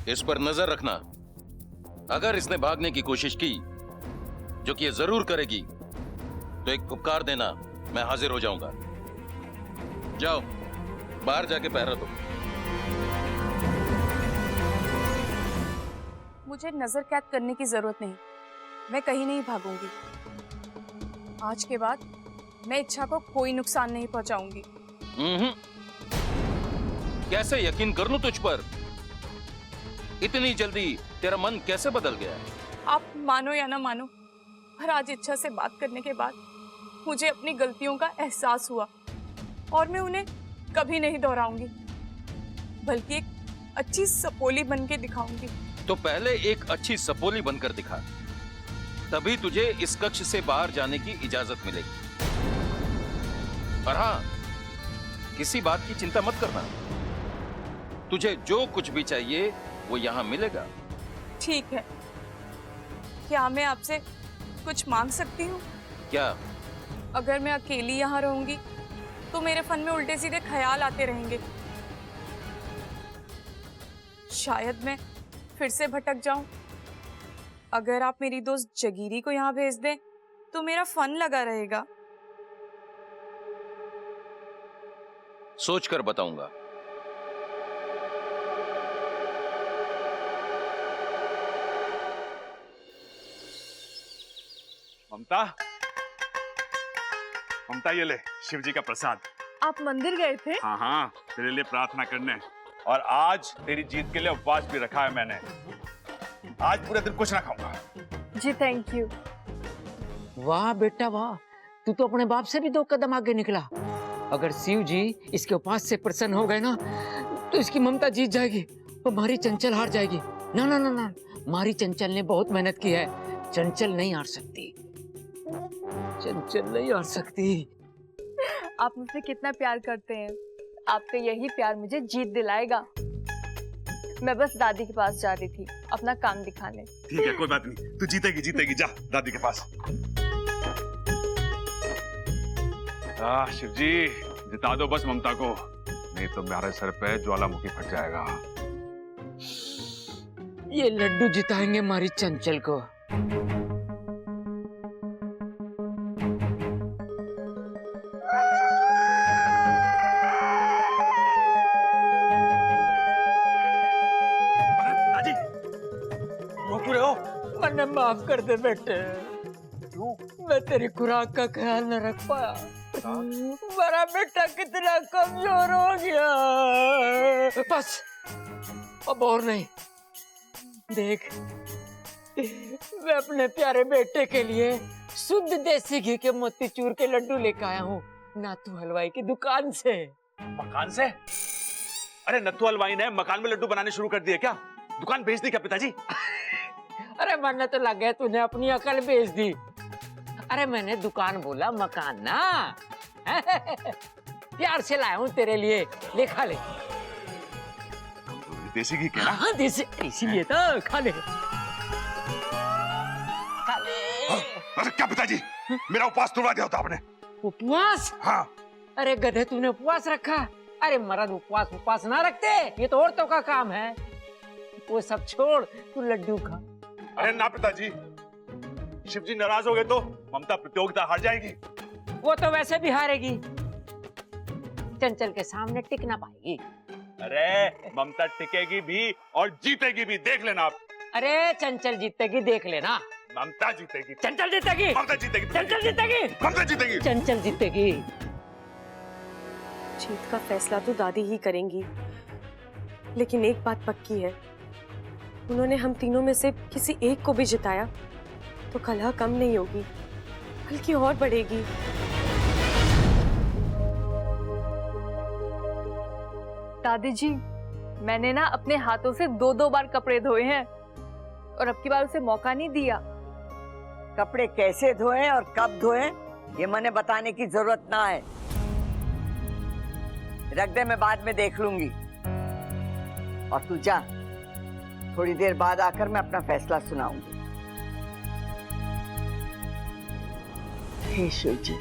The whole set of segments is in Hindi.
इस पर नजर रखना। अगर इसने भागने की कोशिश की, जो कि ये जरूर करेगी, तो एक फुफकार देना, मैं हाजिर हो जाऊंगा। जाओ, बाहर जाके पहरा दो। मुझे नजर कैद करने की जरूरत नहीं, मैं कहीं नहीं भागूंगी। आज के बाद मैं इच्छा को कोई नुकसान नहीं पहुंचाऊंगी। कैसे यकीन कर लूं तुझ पर? इतनी जल्दी तेरा मन कैसे बदल गया? आप मानो या ना मानो, पर आज इच्छा से बात करने के बाद मुझे अपनी गलतियों का एहसास हुआ और मैं उन्हें कभी नहीं दोहराऊंगी, बल्कि एक अच्छी सपोली बन के दिखाऊंगी। तो पहले एक अच्छी सपोली बनकर दिखा, तभी तुझे इस कक्ष से बाहर जाने की इजाजत मिलेगी। और हाँ, किसी बात की चिंता मत करना, तुझे जो कुछ भी चाहिए वो यहां मिलेगा। ठीक है, क्या मैं आपसे कुछ मांग सकती हूँ? क्या? अगर मैं अकेली यहाँ रहूंगी तो मेरे फन में उल्टे सीधे ख्याल आते रहेंगे। शायद मैं फिर से भटक जाऊं। अगर आप मेरी दोस्त जगीरी को यहाँ भेज दें तो मेरा फन लगा रहेगा। सोचकर बताऊंगा। ममता, ममता ये ले शिव जी का प्रसाद। आप मंदिर गए थे? हाँ हाँ, तेरे लिए प्रार्थना करने, और आज तेरी जीत के लिए उपवास भी रखा है मैंने। आज पूरे दिन कुछ ना खाऊंगा। जी थैंक यू। वाह बेटा वाह, तू तो अपने बाप से भी 2 कदम आगे निकला। अगर शिव जी इसके उपास से प्रसन्न हो गए ना, तो इसकी ममता जीत जाएगी और मारी चंचल हार जाएगी। ना ना ना ना, मारी चंचल ने बहुत मेहनत की है, चंचल नहीं हार सकती, चंचल नहीं हार सकती। आप मुझसे कितना प्यार करते हैं, आपका यही प्यार मुझे जीत दिलाएगा। मैं बस दादी के पास जा रही थी अपना काम दिखाने। ठीक है, कोई बात नहीं, तू जीतेगी जीतेगी, जा दादी के पास। शिव जी जिता दो बस ममता को, नहीं तो मेरे सर पे ज्वालामुखी फट जाएगा। ये लड्डू जिताएंगे मारी चंचल को। मैंने माफ कर दे बेटे, मैं तेरी खुराक का ख्याल न रख पाया। मेरा बेटा कितना कमजोर हो गया। बस अब और नहीं। देख, मैं अपने प्यारे बेटे के लिए शुद्ध देसी घी के मोतीचूर के लड्डू लेकर आया हूँ नाथू हलवाई की दुकान से। मकान से? अरे नत्थू हलवाई ने मकान में लड्डू बनाने शुरू कर दिए क्या? दुकान बेच दी क्या पिताजी? अरे मरने तो लग गया, तूने अपनी अकल बेच दी। अरे मैंने दुकान बोला, मकान ना। प्यार से लाया हूँ तेरे लिए, ले खा ले। देसी घी क्या? हाँ देसी, इसीलिए तो खा ले। खा ले। अरे क्या पिताजी, मेरा उपवास तोड़ा दिया होता आपने। उपवास? हाँ। अरे गधे, तूने उपवास रखा? अरे मर्द उपवास ना रखते, ये तो औरतों का काम है। वो सब छोड़, तू लड्डू खा। अरे ना पिताजी, शिव जी नाराज हो गए तो ममता प्रतियोगिता हार जाएगी। वो तो वैसे भी हारेगी, चंचल के सामने टिक ना पाएगी। अरे ममता टिकेगी भी और जीतेगी भी, देख लेना आप। अरे चंचल जीतेगी, देख लेना। ममता जीतेगी। चंचल जीतेगी। ममता जीतेगी। चंचल जीतेगी। ममता जीतेगी। चंचल जीतेगी। जीत का फैसला तो दादी ही करेंगी, लेकिन एक बात पक्की है, उन्होंने हम तीनों में से किसी एक को भी जिताया तो कलह कम नहीं होगी, बल्कि और बढ़ेगी। दादी जी, मैंने ना अपने हाथों से 2-2 बार कपड़े धोए हैं और अब की बार उसे मौका नहीं दिया। कपड़े कैसे धोए और कब धोए ये मैंने बताने की जरूरत ना है। रख दे, मैं बाद में देख लूंगी। और तू जा, थोड़ी देर बाद आकर मैं अपना फैसला सुनाऊंगी। हे शिव जी,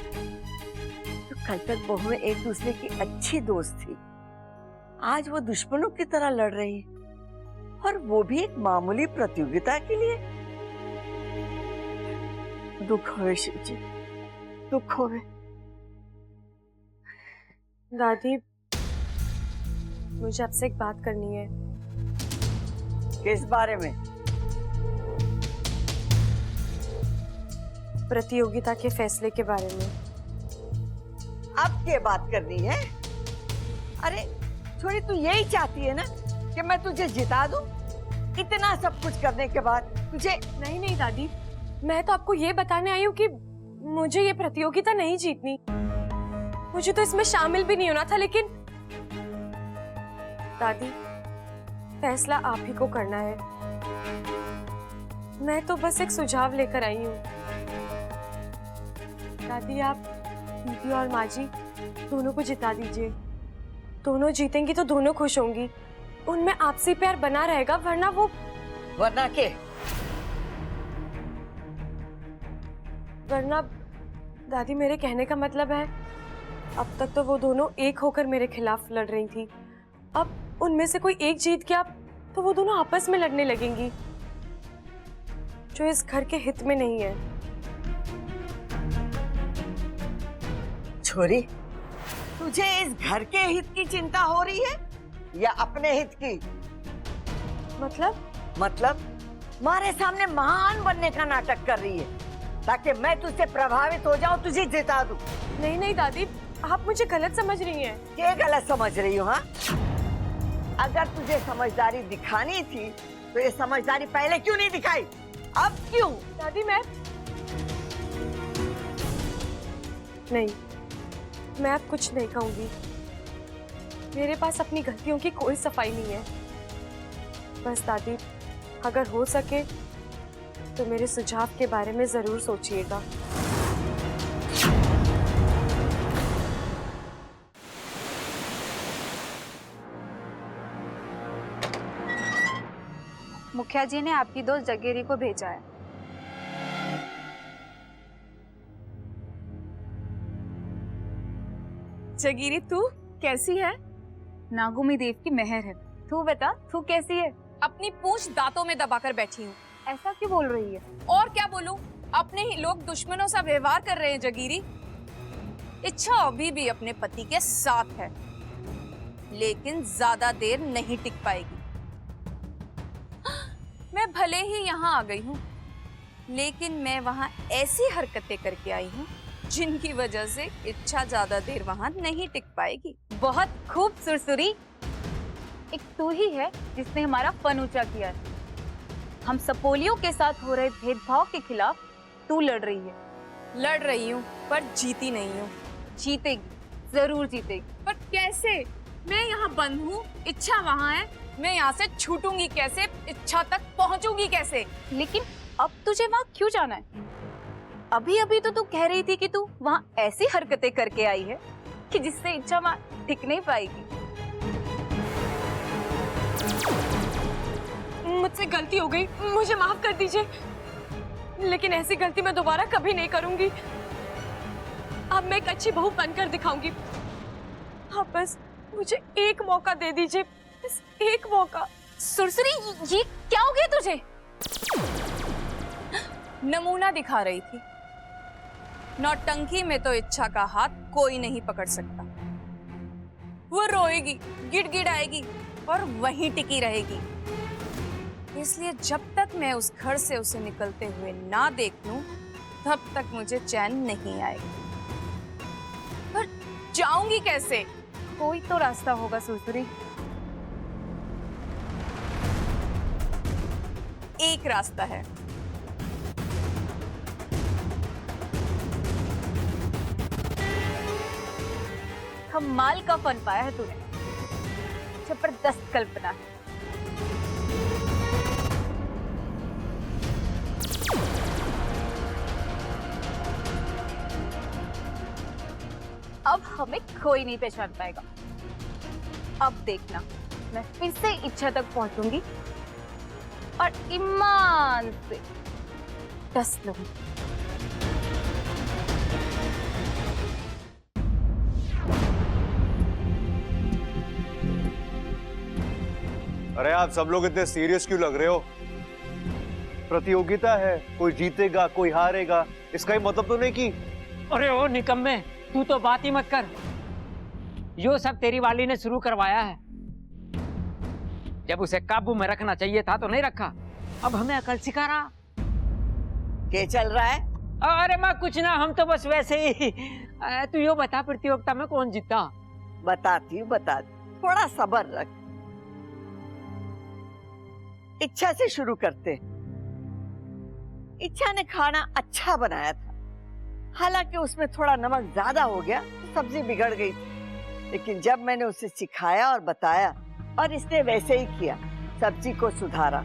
तो कल तक बहुएं एक दूसरे की अच्छी दोस्त थी, आज वो दुश्मनों की तरह लड़ रही है। और वो भी एक मामूली प्रतियोगिता के लिए। दुख होवे शिव जी, दुख होवे। दादी, मुझे आपसे एक बात करनी है। किस बारे में? प्रतियोगिता के फैसले के बारे में। अब क्या बात करनी है? अरे छोरी, तू यही चाहती है ना कि मैं तुझे जिता दूं? इतना सब कुछ करने के बाद तुझे? नहीं नहीं दादी, मैं तो आपको ये बताने आई हूँ कि मुझे ये प्रतियोगिता नहीं जीतनी। मुझे तो इसमें शामिल भी नहीं होना था, लेकिन दादी, फैसला आप ही को करना है। मैं तो बस एक सुझाव लेकर आई हूँ। दादी, आप दीदी और माँ जी दोनों को जिता दीजिए। दोनों जीतेंगी तो दोनों खुश होंगी। उनमें आपसी प्यार बना रहेगा, वरना वो। वरना के? वरना दादी, मेरे कहने का मतलब है, अब तक तो वो दोनों एक होकर मेरे खिलाफ लड़ रही थी। अब उनमें से कोई एक जीत गया तो वो दोनों आपस में लड़ने लगेंगी, जो इस घर के हित में नहीं है। छोरी, तुझे इस घर के हित की चिंता हो रही है या अपने हित की? मतलब मारे सामने महान बनने का नाटक कर रही है ताकि मैं तुझसे प्रभावित हो जाऊं, तुझे जिता दूं। नहीं नहीं दादी, आप मुझे गलत समझ रही हैं। क्या गलत समझ रही हो? हाँ, अगर तुझे समझदारी दिखानी थी तो ये समझदारी पहले क्यों नहीं दिखाई? अब क्यों? दादी, नहीं, मैं अब कुछ नहीं कहूंगी। मेरे पास अपनी गलतियों की कोई सफाई नहीं है। बस दादी, अगर हो सके तो मेरे सुझाव के बारे में जरूर सोचिएगा। मुखिया जी ने आपकी दोस्त जगेरी को भेजा है। जगीरी, तू कैसी है? नागुमी देव की मेहर है। तू बता, तू कैसी है? अपनी पूंछ दांतों में दबाकर बैठी हूँ। ऐसा क्यों बोल रही है? और क्या बोलूं? अपने ही लोग दुश्मनों सा व्यवहार कर रहे हैं जगीरी। इच्छा अभी भी अपने पति के साथ है, लेकिन ज्यादा देर नहीं टिक पाएगी। मैं भले ही यहाँ आ गई हूँ, लेकिन मैं वहाँ ऐसी हरकतें करके आई हूँ जिनकी वजह से इच्छा ज्यादा देर वहाँ नहीं टिक पाएगी। बहुत खूब सुरसुरी। एक तू ही है जिसने हमारा फन ऊंचा किया है। हम सपोलियों के साथ हो रहे भेदभाव के खिलाफ तू लड़ रही है। लड़ रही हूँ पर जीती नहीं हूँ। जीतेगी, जरूर जीतेगी। पर कैसे? मैं यहाँ बंद हूँ, इच्छा वहाँ है। मैं यहाँ से छूटूंगी कैसे? इच्छा तक पहुँचूंगी कैसे? लेकिन अब तुझे वहाँ क्यों जाना है? अभी अभी तो तू कह रही थी कि तू वहाँ ऐसी हरकतें करके आई है कि जिससे इच्छा वहाँ टिक नहीं पाएगी। मुझसे गलती हो गई, मुझे माफ कर दीजिए। लेकिन ऐसी गलती मैं दोबारा कभी नहीं करूंगी। अब मैं एक अच्छी बहू बनकर दिखाऊंगी। आप बस मुझे एक मौका दे दीजिए, बस एक मौका। सुरसुरी, ये क्या हो गया तुझे? नमूना दिखा रही थी। नौटंकी में तो इच्छा का हाथ कोई नहीं पकड़ सकता। वो रोएगी, गिड़गिड़ाएगी और वहीं टिकी रहेगी। इसलिए जब तक मैं उस घर से उसे निकलते हुए ना देख लूं, तब तक मुझे चैन नहीं आएगा। पर जाऊंगी कैसे? कोई तो रास्ता होगा सुरसुरी। एक रास्ता है। कमाल का फन पाया है तूने। जबरदस्त कल्पना है। अब हमें कोई नहीं पहचान पाएगा। अब देखना, मैं फिर से इच्छा तक पहुंचूंगी और ईमान से डस लूंगी। अरे आप सब लोग इतने सीरियस क्यों लग रहे हो? प्रतियोगिता है, कोई जीतेगा कोई हारेगा, इसका ही मतलब तो नहीं कि। अरे ओ निकम्मे, तू तो बात ही मत कर। यो सब तेरी वाली ने शुरू करवाया है। जब उसे काबू में रखना चाहिए था तो नहीं रखा, अब हमें अकल सिखा रहा। क्या चल रहा है? अरे माँ कुछ ना, हम तो बस वैसे ही। तू यो बता प्रतियोगिता में कौन जीता? बताती हूँ, थोड़ा सब्र रख। इच्छा से शुरू करते। इच्छा ने खाना अच्छा बनाया था, हालांकि उसमें थोड़ा नमक ज्यादा हो गया तो सब्जी बिगड़ गई थी। लेकिन जब मैंने उसे सिखाया और बताया और इसने वैसे ही किया, सब्जी को सुधारा।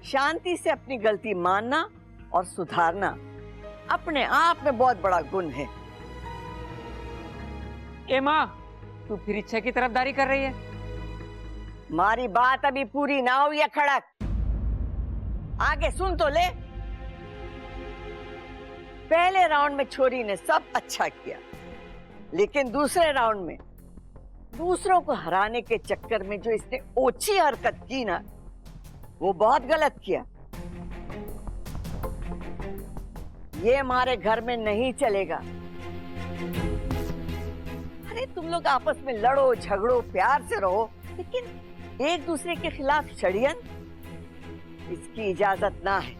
शांति से अपनी गलती मानना और सुधारना अपने आप में बहुत बड़ा गुण है। ए माँ, तू फिर इच्छा की तरफदारी कर रही है? मारी बात अभी पूरी ना हुई है खड़क, आगे सुन तो ले। पहले राउंड में छोरी ने सब अच्छा किया, लेकिन दूसरे राउंड में दूसरों को हराने के चक्कर में जो इसने ओछी हरकत की ना, वो बहुत गलत किया। ये हमारे घर में नहीं चलेगा। अरे तुम लोग आपस में लड़ो झगड़ो, प्यार से रहो, लेकिन एक दूसरे के खिलाफ षड्यंत्र, इसकी इजाजत ना है।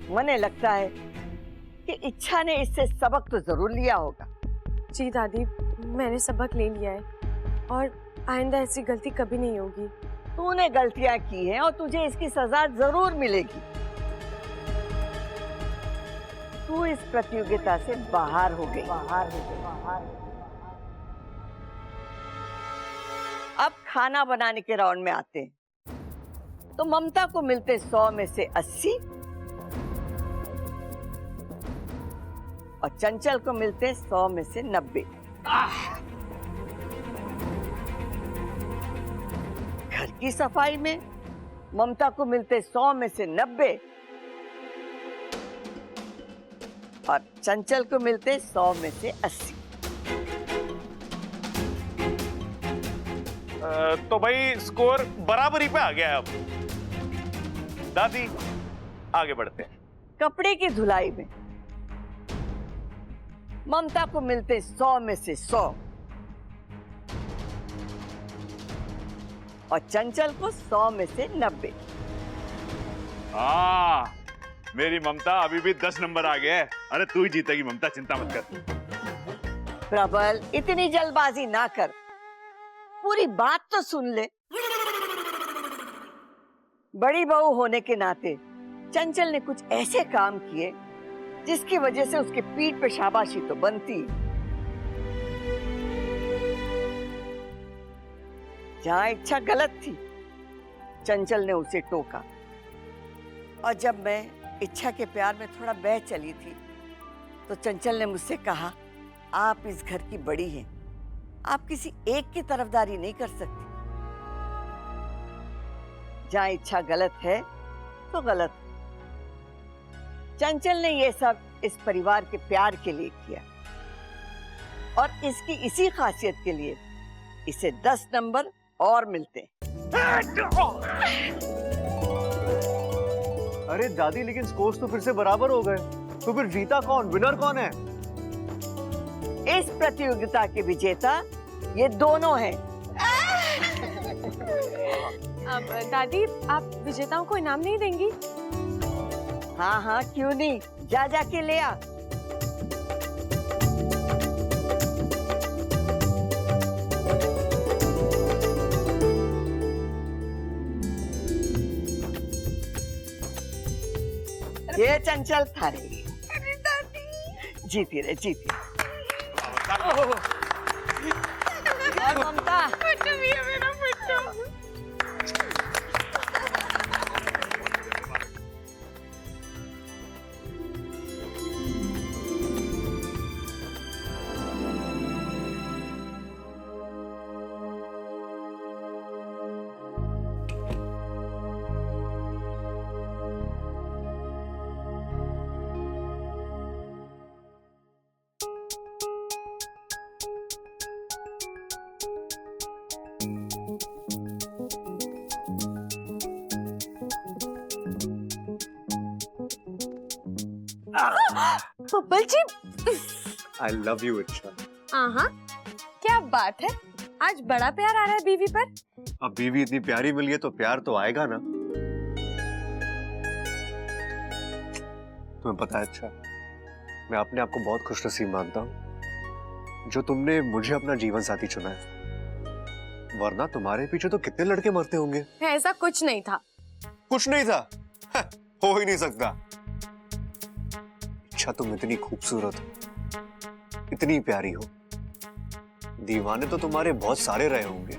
मुझे लगता है कि इच्छा ने इससे सबक तो जरूर लिया होगा। जी दादी, मैंने सबक ले लिया है और आइंदा ऐसी गलती कभी नहीं होगी। तूने गलतियां की हैं और तुझे इसकी सजा जरूर मिलेगी। तू इस प्रतियोगिता से बाहर हो गई। अब खाना बनाने के राउंड में आते हैं। तो ममता को मिलते 100 में से 80 और चंचल को मिलते 100 में से 90। घर की सफाई में ममता को मिलते 100 में से 90 और चंचल को मिलते 100 में से 80। तो भाई स्कोर बराबरी पे आ गया है। अब दादी आगे बढ़ते हैं। कपड़े की धुलाई में ममता को मिलते 100 में से 100 और चंचल को 100 में से 90। हाँ, मेरी ममता अभी भी 10 नंबर आ गया है। अरे तू ही जीतेगी ममता, चिंता मत कर। प्रबल, इतनी जल्दबाजी ना कर, पूरी बात तो सुन ले। बड़ी बहू होने के नाते चंचल ने कुछ ऐसे काम किए जिसकी वजह से उसके पीठ पे शाबाशी तो बनती। जहां इच्छा गलत थी, चंचल ने उसे टोका। और जब मैं इच्छा के प्यार में थोड़ा बह चली थी, तो चंचल ने मुझसे कहा, आप इस घर की बड़ी हैं, आप किसी एक की तरफदारी नहीं कर सकती। जहां इच्छा गलत है तो गलत। चंचल ने ये सब इस परिवार के प्यार के लिए किया और इसकी इसी खासियत के लिए इसे 10 नंबर और मिलते। अरे दादी, लेकिन स्कोर्स तो फिर से बराबर हो गए, तो फिर जीता कौन, विनर कौन है? इस प्रतियोगिता के विजेता ये दोनों हैं। अब दादी, आप विजेताओं को इनाम नहीं देंगी? हाँ हाँ, क्यों नहीं, जा जाके ले आ। ये चंचल थारे जीती रे, जीती। और ममता, बब्बल जी। आई लव यू इच्छा। हाँ, क्या बात है, आज बड़ा प्यार आ रहा है बीवी पर। अब बीवी इतनी प्यारी मिली है तो प्यार तो आएगा ना। तुम्हें पता है अच्छा, मैं अपने आप को बहुत खुशनसीब मानता हूँ जो तुमने मुझे अपना जीवन साथी चुना है, वरना तुम्हारे पीछे तो कितने लड़के मरते होंगे। ऐसा कुछ नहीं था। कुछ नहीं था? हो ही नहीं सकता। अच्छा, तुम इतनी खूबसूरत हो, इतनी प्यारी हो, दीवाने तो तुम्हारे बहुत सारे रहे होंगे,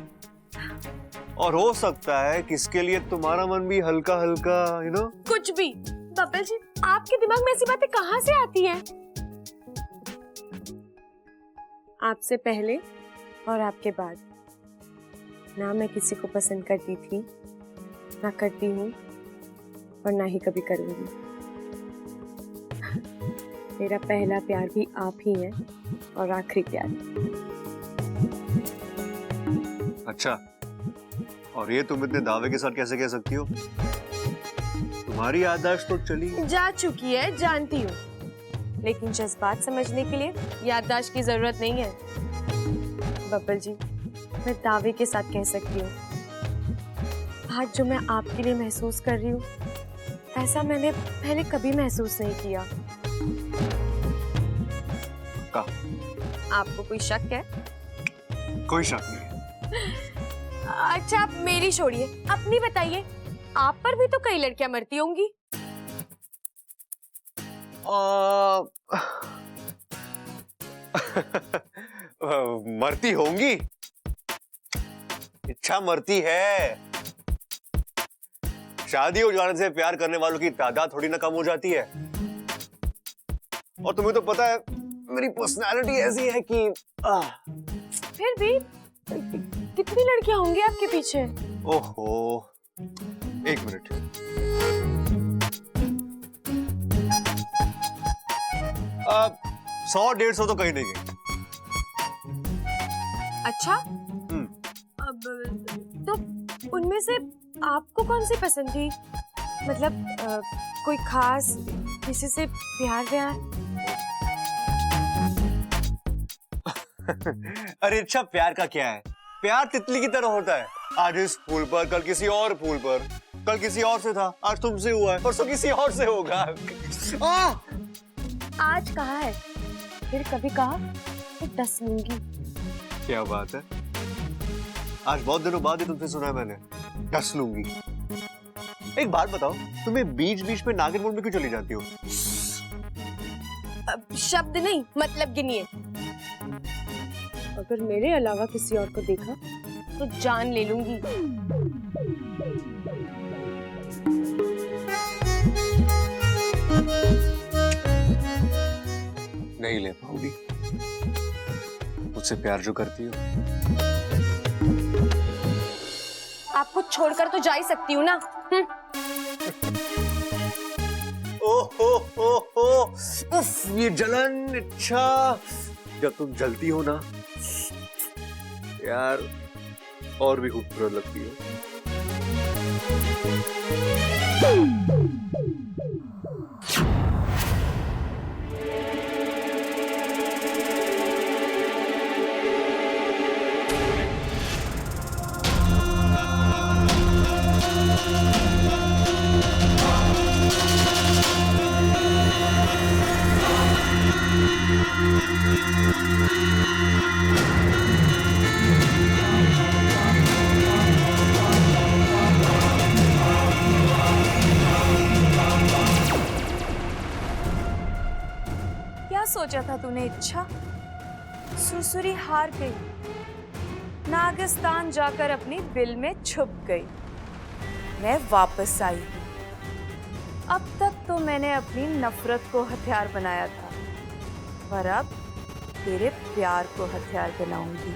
और हो सकता है किसके लिए तुम्हारा मन भी हल्का हल्का, यू नो। कुछ भी। बब्बल जी, आपके दिमाग में ऐसी बातें कहाँ से आती हैं? आपसे पहले और आपके बाद ना मैं किसी को पसंद करती थी, ना करती हूँ, और ना ही कभी करूंगी। मेरा पहला प्यार भी आप ही हैं और आखिरी प्यार। अच्छा, और ये तुम इतने दावे के साथ कैसे कह सकती हो? तुम्हारी याददाश्त तो चली जा चुकी है, जानती हूँ, लेकिन जज्बात समझने के लिए याददाश्त की जरूरत नहीं है। बब्बल जी, मैं दावे के साथ कह सकती हूँ, आज जो मैं आपके लिए महसूस कर रही हूँ, ऐसा मैंने पहले कभी महसूस नहीं किया। का? आपको कोई शक है? कोई शक नहीं। अच्छा, आप मेरी छोड़िए, अपनी बताइए। आप पर भी तो कई लड़कियां मरती होंगी। मरती होंगी? इच्छा मरती है। शादी हो जाने से प्यार करने वालों की तादाद थोड़ी ना कम हो जाती है। और तुम्हें तो पता है मेरी पर्सनालिटी ऐसी है कि फिर भी कितनी लड़कियां होंगी आपके पीछे? ओहो, एक मिनट। 100-150 तो कहीं नहीं गए। अच्छा, अब तो उनमें से आपको कौन सी पसंद थी? मतलब कोई खास, किसी से प्यार व्यार? अरे अच्छा, प्यार का क्या है? प्यार तितली की तरह होता है, आज इस फूल पर, कल किसी और फूल पर, कल किसी और से था, आज तुमसे हुआ है, परसों किसी और से होगा। आज कहा है, फिर कभी कहा तो 10 लूंगी। क्या बात है, आज बहुत दिनों बाद ही तुमसे सुना है मैंने, 10 लूंगी। एक बात बताओ, तुम्हें बीच बीच में नागिन मोड में क्यों चली जाती हो? शब्द नहीं, मतलब गिनिए। अगर मेरे अलावा किसी और को देखा तो जान ले लूंगी। नहीं ले पाओगी, मुझसे प्यार जो करती हो। आपको छोड़कर तो जा ही सकती हूँ ना। ओह, उफ, ये जलन। अच्छा, जब तुम जलती हो ना यार, और भी खूबसूरत लगती हो। क्या सोचा था तूने इच्छा? सुरसुरी हार गई, नागिस्तान जाकर अपनी बिल में छुप गई। मैं वापस आई। अब तक तो मैंने अपनी नफरत को हथियार बनाया था, पर अब तेरे प्यार को हथियार बनाऊंगी।